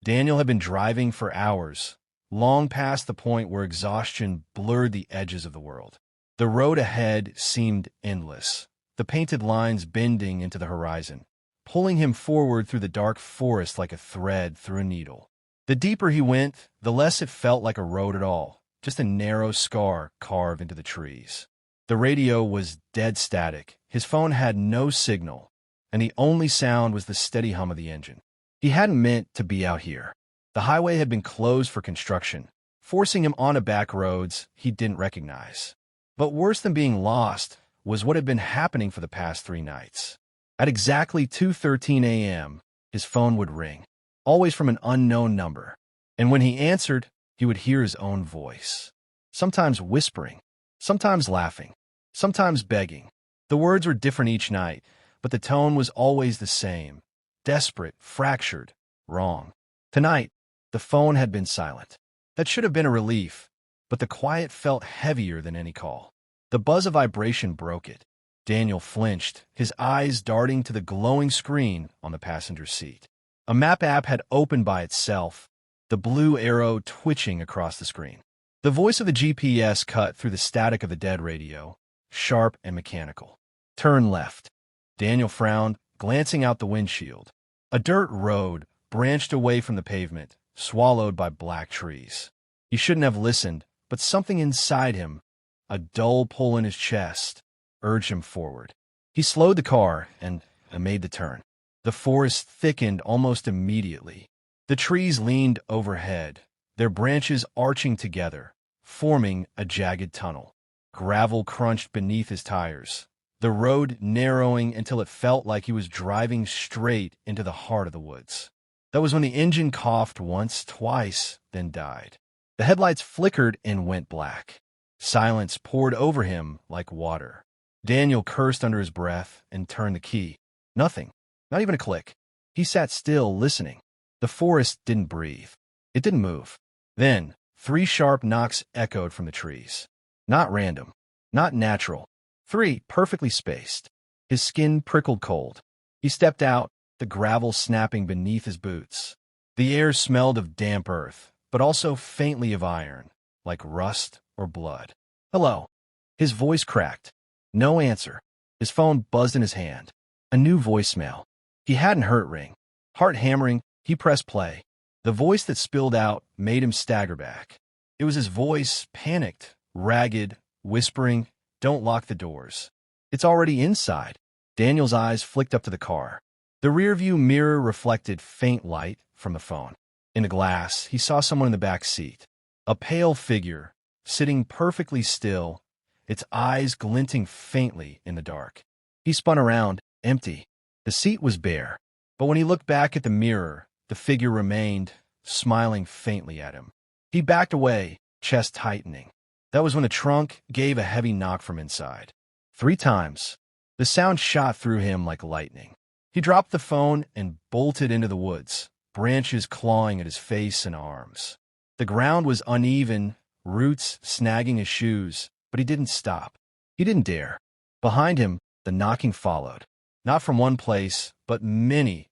Daniel had been driving for hours, long past the point where exhaustion blurred the edges of the world. The road ahead seemed endless, the painted lines bending into the horizon, pulling him forward through the dark forest like a thread through a needle. The deeper he went, the less it felt like a road at all, just a narrow scar carved into the trees. The radio was dead static. His phone had no signal, and the only sound was the steady hum of the engine. He hadn't meant to be out here. The highway had been closed for construction, forcing him onto back roads he didn't recognize. But worse than being lost was what had been happening for the past 3 nights. At exactly 2:13 a.m., his phone would ring, always from an unknown number. And when he answered, he would hear his own voice, sometimes whispering, sometimes laughing, sometimes begging. The words were different each night, but the tone was always the same: desperate, fractured, wrong. Tonight, the phone had been silent. That should have been a relief, but the quiet felt heavier than any call. The buzz of vibration broke it. Daniel flinched, his eyes darting to the glowing screen on the passenger seat. A map app had opened by itself, the blue arrow twitching across the screen. The voice of the GPS cut through the static of the dead radio, sharp and mechanical. Turn left. Daniel frowned, glancing out the windshield. A dirt road branched away from the pavement, swallowed by black trees. He shouldn't have listened, but something inside him, a dull pull in his chest, urged him forward. He slowed the car and made the turn. The forest thickened almost immediately. The trees leaned overhead, their branches arching together, forming a jagged tunnel. Gravel crunched beneath his tires, the road narrowing until it felt like he was driving straight into the heart of the woods. That was when the engine coughed once, twice, then died. The headlights flickered and went black. Silence poured over him like water. Daniel cursed under his breath and turned the key. Nothing. Not even a click. He sat still, listening. The forest didn't breathe. It didn't move. Then, 3 sharp knocks echoed from the trees. Not random. Not natural. 3 perfectly spaced. His skin prickled cold. He stepped out, the gravel snapping beneath his boots. The air smelled of damp earth, but also faintly of iron, like rust or blood. "Hello." His voice cracked. No answer. His phone buzzed in his hand. A new voicemail. He hadn't heard it ring. Heart hammering, he pressed play. The voice that spilled out made him stagger back. It was his voice, panicked, ragged, whispering, "Don't lock the doors. It's already inside." Daniel's eyes flicked up to the car. The rearview mirror reflected faint light from the phone. In the glass, he saw someone in the back seat. A pale figure, sitting perfectly still, its eyes glinting faintly in the dark. He spun around, empty. The seat was bare, but when he looked back at the mirror, the figure remained, smiling faintly at him. He backed away, chest tightening. That was when the trunk gave a heavy knock from inside. 3 times. The sound shot through him like lightning. He dropped the phone and bolted into the woods, branches clawing at his face and arms. The ground was uneven, roots snagging his shoes, but he didn't stop. He didn't dare. Behind him, the knocking followed. Not from one place, but many,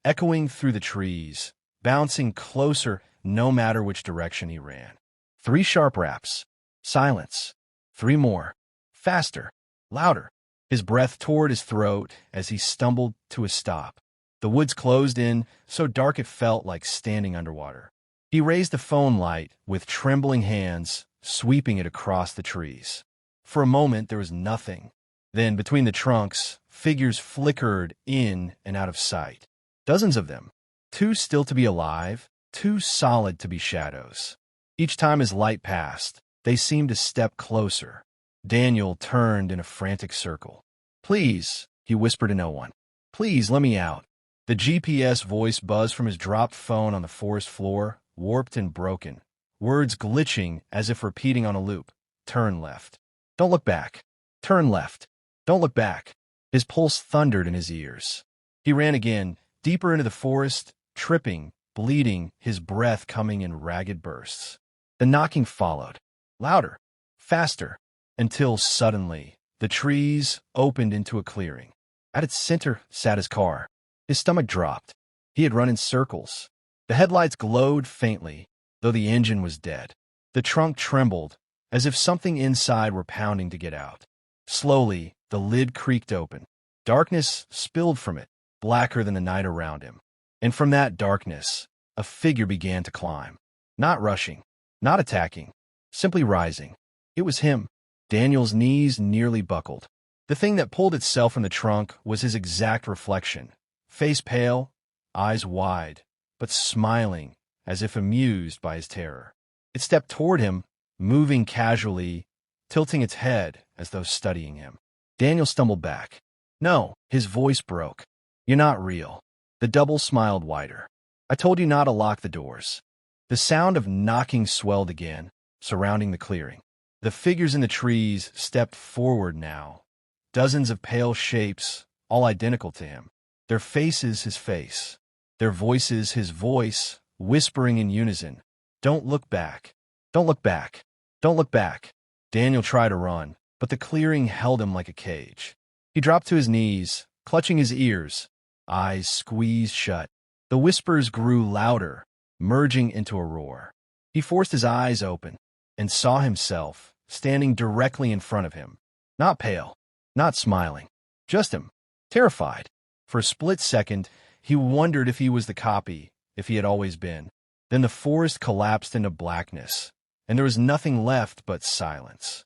echoing through the trees, bouncing closer no matter which direction he ran. 3 sharp raps. Silence. 3 more. Faster. Louder. His breath tore at his throat as he stumbled to a stop. The woods closed in, so dark it felt like standing underwater. He raised the phone light with trembling hands, sweeping it across the trees. For a moment, there was nothing. Then, between the trunks, figures flickered in and out of sight. Dozens of them. Too still to be alive, too solid to be shadows. Each time his light passed, they seemed to step closer. Daniel turned in a frantic circle. "Please," he whispered to no one. "Please, let me out." The GPS voice buzzed from his dropped phone on the forest floor, warped and broken, words glitching as if repeating on a loop. "Turn left. Don't look back. Turn left. Don't look back." His pulse thundered in his ears. He ran again, deeper into the forest, tripping, bleeding, his breath coming in ragged bursts. The knocking followed. Louder. Faster. Until suddenly, the trees opened into a clearing. At its center sat his car. His stomach dropped. He had run in circles. The headlights glowed faintly, though the engine was dead. The trunk trembled, as if something inside were pounding to get out. Slowly, the lid creaked open. Darkness spilled from it, blacker than the night around him. And from that darkness, a figure began to climb. Not rushing, not attacking, simply rising. It was him. Daniel's knees nearly buckled. The thing that pulled itself from the trunk was his exact reflection. Face pale, eyes wide, but smiling, as if amused by his terror. It stepped toward him, moving casually, tilting its head as though studying him. Daniel stumbled back. No, his voice broke. You're not real. The double smiled wider. I told you not to lock the doors. The sound of knocking swelled again, surrounding the clearing. The figures in the trees stepped forward now. Dozens of pale shapes, all identical to him. Their faces his face. Their voices his voice, whispering in unison. Don't look back. Don't look back. Don't look back. Daniel tried to run, but the clearing held him like a cage. He dropped to his knees, clutching his ears, eyes squeezed shut. The whispers grew louder, merging into a roar. He forced his eyes open and saw himself standing directly in front of him. Not pale, not smiling, just him, terrified. For a split second, he wondered if he was the copy, if he had always been. Then the forest collapsed into blackness, and there was nothing left but silence.